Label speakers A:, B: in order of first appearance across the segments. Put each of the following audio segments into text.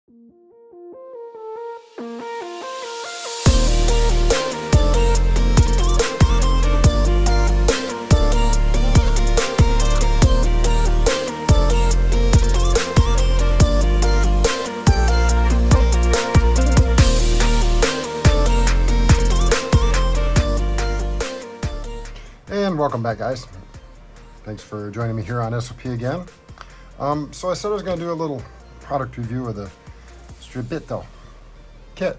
A: And welcome back, guys. Thanks for joining me here on SOP again. So I said I was going to do a little product review of the Strebito kit.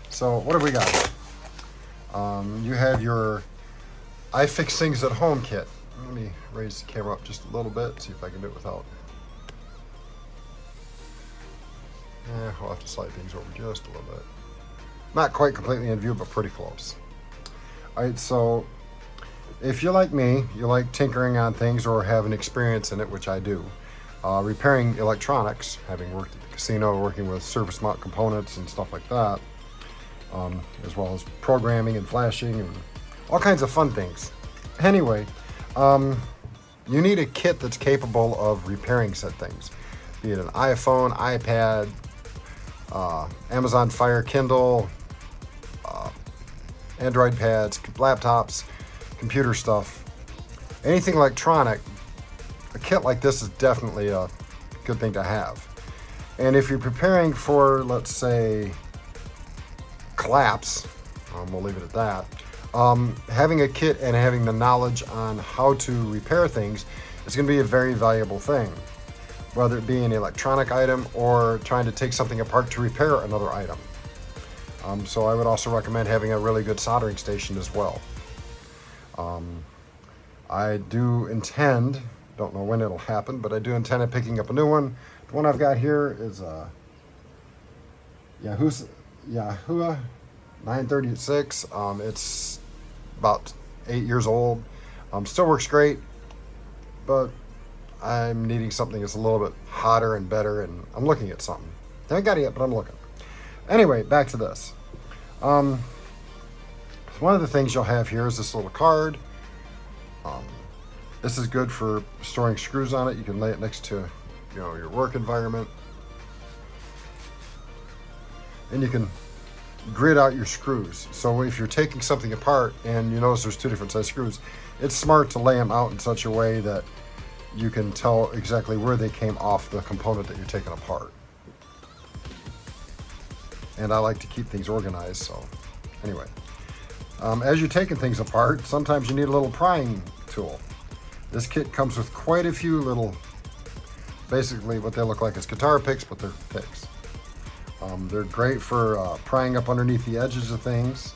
A: So what have we got? You have your I Fix Things at Home kit. Let me raise the camera up just a little bit, see if I can do it without. I'll have to slide things over just a little bit. Not quite completely in view, but pretty close. All right, so if you're like me, you like tinkering on things or have an experience in it, which I do, repairing electronics, having worked at the casino, working with surface mount components and stuff like that, as well as programming and flashing and all kinds of fun things. Anyway, you need a kit that's capable of repairing said things, be it an iPhone, iPad, Amazon Fire, Kindle, Android pads, laptops, computer stuff, anything electronic. A kit like this is definitely a good thing to have. And if you're preparing for, let's say, collapse, we'll leave it at that, having a kit and having the knowledge on how to repair things is going to be a very valuable thing, whether it be an electronic item or trying to take something apart to repair another item. So I would also recommend having a really good soldering station as well. I do intend, don't know when it'll happen, but I do intend on picking up a new one. The one I've got here is a Yahoo 936. It's about 8 years old. Still works great, but I'm needing something that's a little bit hotter and better, and I'm looking at something. Haven't got it yet, but I'm looking. Anyway, back to this. One of the things you'll have here is this little card. This is good for storing screws on it. You can lay it next to, your work environment, and you can grid out your screws. So if you're taking something apart and you notice there's two different size screws, it's smart to lay them out in such a way that you can tell exactly where they came off the component that you're taking apart. And I like to keep things organized, so anyway. As you're taking things apart, sometimes you need a little prying tool. This kit comes with quite a few little, basically what they look like is guitar picks, but they're picks. They're great for prying up underneath the edges of things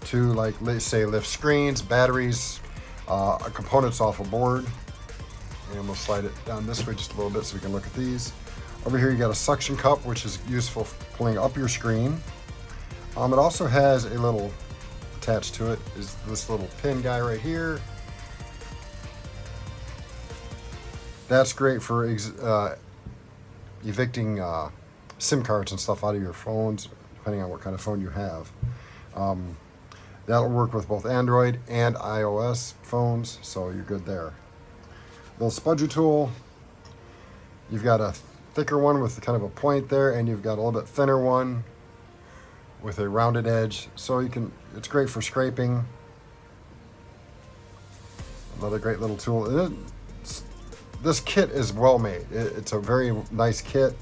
A: to, like, let's say, lift screens, batteries, components off a board. And we'll slide it down this way just a little bit so we can look at these. Over here you got a suction cup, which is useful for pulling up your screen. It also has a little attached to it is this little pin guy right here. That's great for evicting SIM cards and stuff out of your phones, depending on what kind of phone you have. That'll work with both Android and iOS phones, so you're good there. Little spudger tool. You've got a thicker one with kind of a point there, and you've got a little bit thinner one with a rounded edge, so it's great for scraping. Another great little tool. This kit is well made. It's a very nice kit.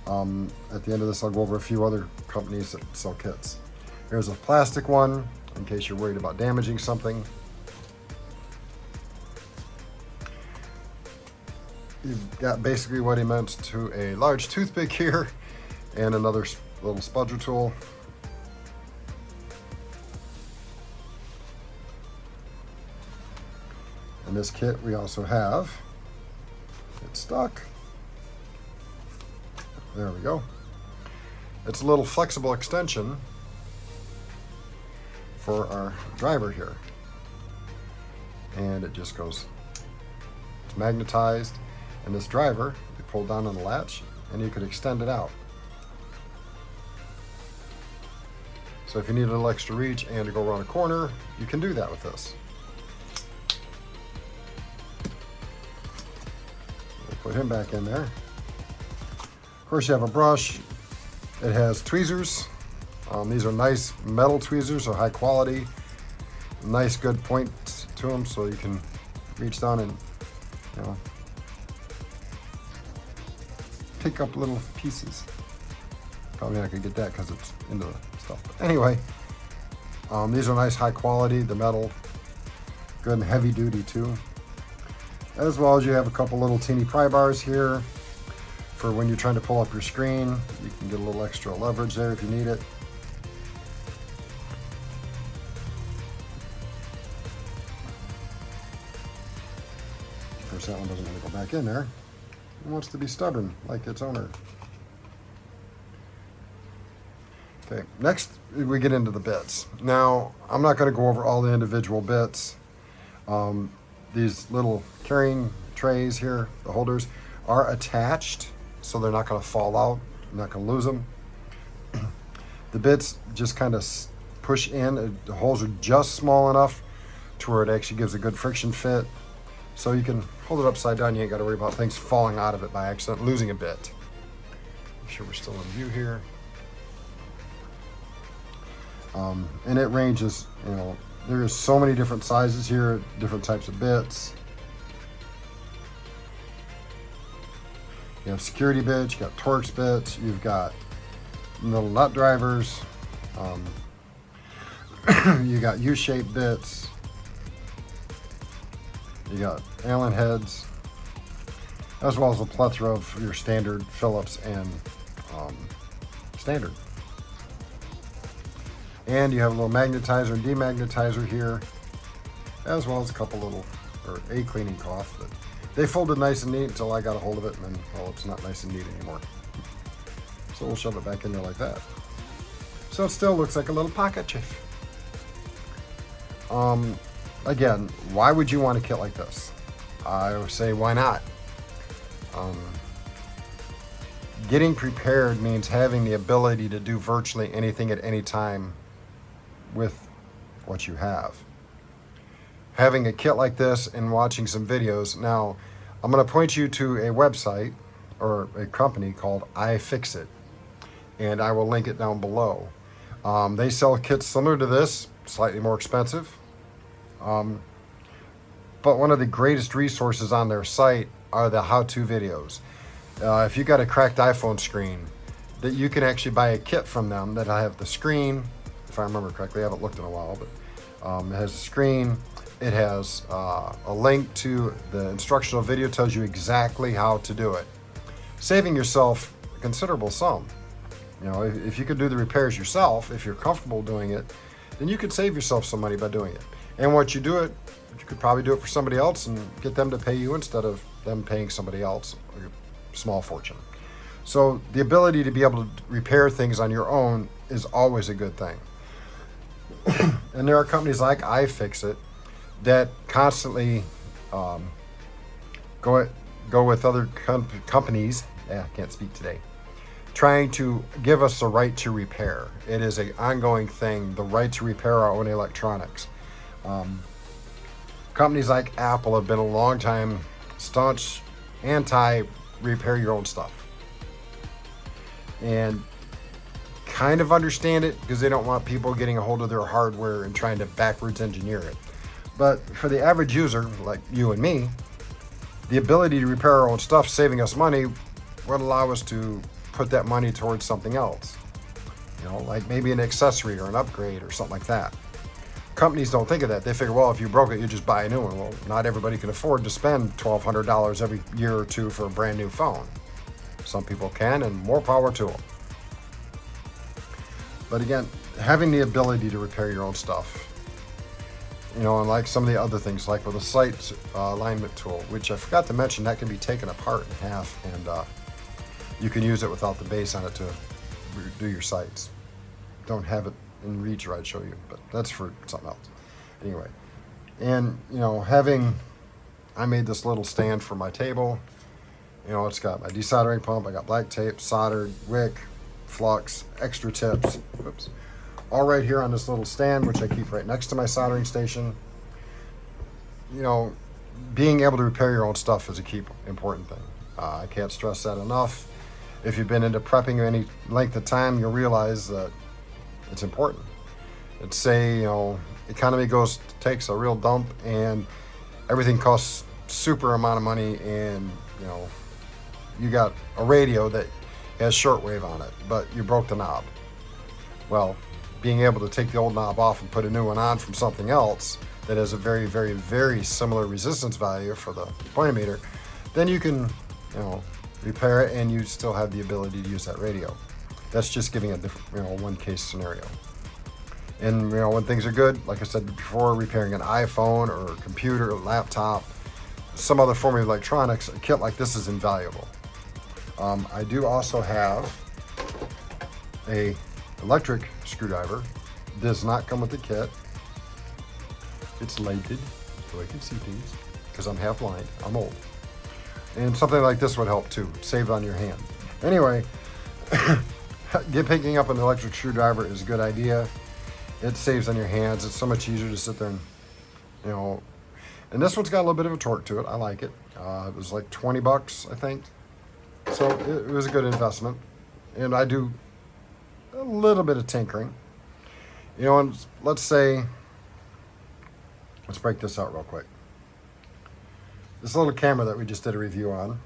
A: At the end of this, I'll go over a few other companies that sell kits. Here's a plastic one in case you're worried about damaging something. You've got basically what amounts to a large toothpick here and another little spudger tool. In this kit we also have, it's stuck. There we go. It's a little flexible extension for our driver here. And it just goes, it's magnetized, and this driver, you pull down on the latch and you could extend it out. So if you need a little extra reach and to go around a corner, you can do that with this. We'll put him back in there. Of course, you have a brush. It has tweezers. These are nice metal tweezers, so high quality. Nice, good points to them, so you can reach down and, you know, pick up little pieces. Probably not gonna get that because it's into the stuff. But anyway, these are nice, high quality. The metal, good and heavy duty too. As well as you have a couple little teeny pry bars here for when you're trying to pull up your screen. You can get a little extra leverage there if you need it. Of course, that one doesn't want to go back in there. It wants to be stubborn like its owner. Okay, next we get into the bits. Now, I'm not going to go over all the individual bits. These little carrying trays here, the holders, are attached, so they're not going to fall out. You're not going to lose them. The bits just kind of push in. The holes are just small enough to where it actually gives a good friction fit. So you can hold it upside down. You ain't got to worry about things falling out of it by accident, losing a bit. Make sure we're still in view here. And it ranges, you know, there's so many different sizes here, different types of bits. You have security bits, you got Torx bits, you've got little nut drivers, you got U-shaped bits, you got Allen heads, as well as a plethora of your standard Phillips and standard. And you have a little magnetizer and demagnetizer here, as well as a couple little, or a cleaning cloth. But they folded nice and neat until I got a hold of it, and then, well, it's not nice and neat anymore. So we'll shove it back in there like that. So it still looks like a little pocket chief. Again, why would you want a kit like this? I would say, why not? Getting prepared means having the ability to do virtually anything at any time with what you have. Having a kit like this and watching some videos. Now, I'm going to point you to a website or a company called iFixit, and I will link it down below. They sell kits similar to this, slightly more expensive. But one of the greatest resources on their site are the how-to videos. If you got a cracked iPhone screen, that you can actually buy a kit from them that I have the screen, if I remember correctly. I haven't looked in a while, but it has a screen. It has a link to the instructional video, tells you exactly how to do it, saving yourself a considerable sum. You know, if you could do the repairs yourself, if you're comfortable doing it, then you could save yourself some money by doing it. And once you do it, you could probably do it for somebody else and get them to pay you instead of them paying somebody else a small fortune. So the ability to be able to repair things on your own is always a good thing. And there are companies like iFixit that constantly go with other companies, I can't speak today, trying to give us the right to repair. It is an ongoing thing, the right to repair our own electronics. Companies like Apple have been a long time staunch anti-repair your own stuff. And kind of understand it because they don't want people getting a hold of their hardware and trying to backwards engineer it. But for the average user, like you and me, the ability to repair our own stuff, saving us money, would allow us to put that money towards something else. You know, like maybe an accessory or an upgrade or something like that. Companies don't think of that. They figure, well, if you broke it, you just buy a new one. Well, not everybody can afford to spend $1,200 every year or two for a brand new phone. Some people can, and more power to them. But again, having the ability to repair your own stuff, you know, and like some of the other things, like with a sight alignment tool, which I forgot to mention, that can be taken apart in half, and you can use it without the base on it to do your sights. Don't have it in reach, or I'd show you, but that's for something else. Anyway, and you know, I made this little stand for my table. You know, it's got my desoldering pump, I got black tape, soldered, wick, flux, extra tips, whoops, all right here on this little stand, which I keep right next to my soldering station. You know, being able to repair your own stuff is a key important thing. I can't stress that enough. If you've been into prepping any length of time, you'll realize that it's important. Let's say, economy takes a real dump and everything costs super amount of money, and you got a radio that has shortwave on it, but you broke the knob. Well, being able to take the old knob off and put a new one on from something else that has a very, very, very similar resistance value for the pointometer, then you can, repair it, and you still have the ability to use that radio. That's just giving a different, one case scenario. And when things are good, like I said before, repairing an iPhone or a computer, a laptop, some other form of electronics, a kit like this is invaluable. I do also have a electric screwdriver. Does not come with the kit. It's lighted, so I can see things, because I'm half blind, I'm old. And something like this would help too, save it on your hand. Anyway, picking up an electric screwdriver is a good idea. It saves on your hands. It's so much easier to sit there and, and this one's got a little bit of a torque to it. I like it. It was like 20 bucks, I think. So it was a good investment. And I do a little bit of tinkering. And let's break this out real quick. This little camera that we just did a review on,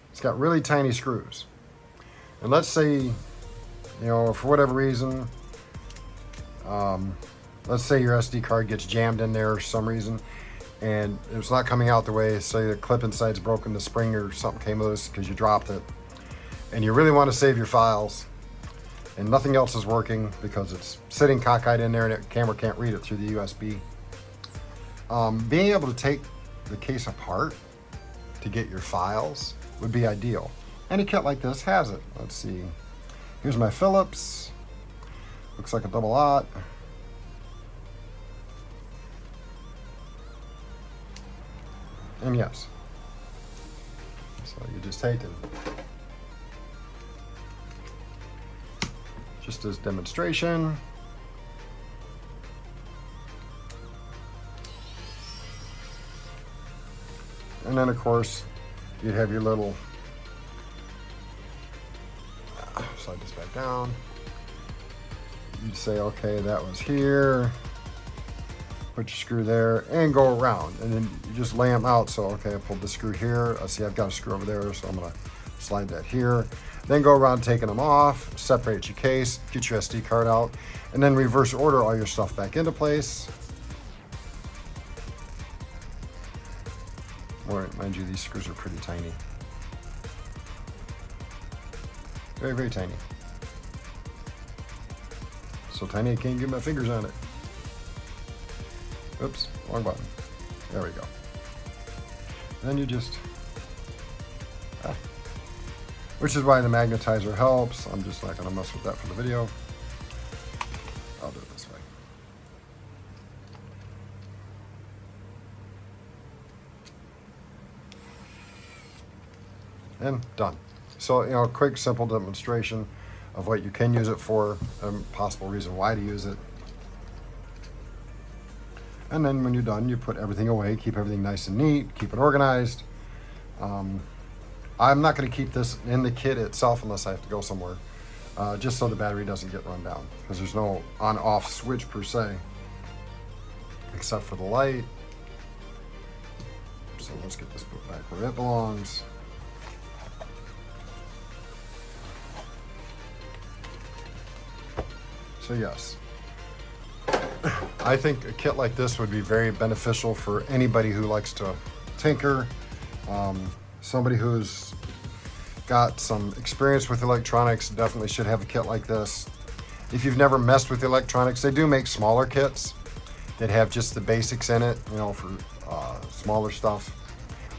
A: it's got really tiny screws. And let's say, for whatever reason, let's say your SD card gets jammed in there for some reason, and it's not coming out the way, say the clip inside's broken, the spring or something came loose because you dropped it, and you really want to save your files, and nothing else is working because it's sitting cockeyed in there and the camera can't read it through the USB. Being able to take the case apart to get your files would be ideal. Any kit like this has it. Let's see. Here's my Phillips. Looks like a double aught. And yes. So you just take it. Just as demonstration. And then of course, you'd have your little, slide this back down. You'd say, okay, that was here. Put your screw there and go around. And then you just lay them out. So, okay, I pulled the screw here. I see I've got a screw over there, so I'm gonna slide that here. Then go around taking them off, separate your case, get your SD card out, and then reverse order all your stuff back into place. Mind you, these screws are pretty tiny. Very, very tiny. So tiny I can't get my fingers on it. Oops, wrong button. There we go. Then you just, which is why the magnetizer helps. I'm just not gonna mess with that for the video. I'll do it this way. And done. So, quick, simple demonstration of what you can use it for, and possible reason why to use it. And then when you're done, you put everything away, keep everything nice and neat, keep it organized. I'm not going to keep this in the kit itself unless I have to go somewhere, just so the battery doesn't get run down, because there's no on-off switch per se, except for the light. So let's get this put back where it belongs. So yes, I think a kit like this would be very beneficial for anybody who likes to tinker, somebody who's got some experience with electronics definitely should have a kit like this. If you've never messed with electronics, they do make smaller kits that have just the basics in it, for smaller stuff.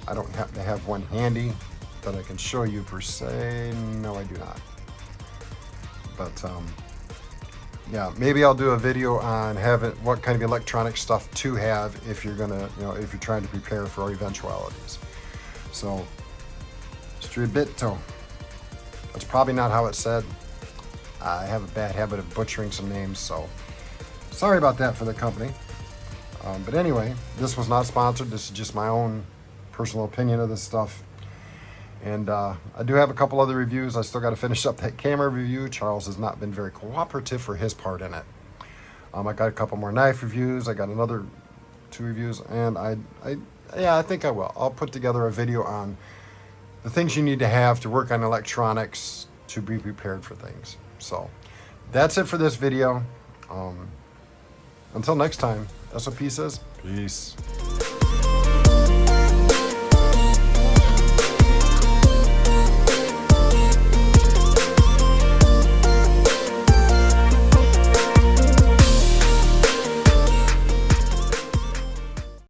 A: I don't happen to have one handy that I can show you per se. No, I do not. But yeah, maybe I'll do a video on what kind of electronic stuff to have if you're gonna, if you're trying to prepare for eventualities. So, Strebito. That's probably not how it's said. I have a bad habit of butchering some names, so sorry about that for the company. But anyway, this was not sponsored. This is just my own personal opinion of this stuff. And I do have a couple other reviews. I still got to finish up that camera review. Charles has not been very cooperative for his part in it. I got a couple more knife reviews. I got another 2 reviews, and I think I will. I'll put together a video on the things you need to have to work on electronics to be prepared for things. So that's it for this video. Until next time, SOP says peace.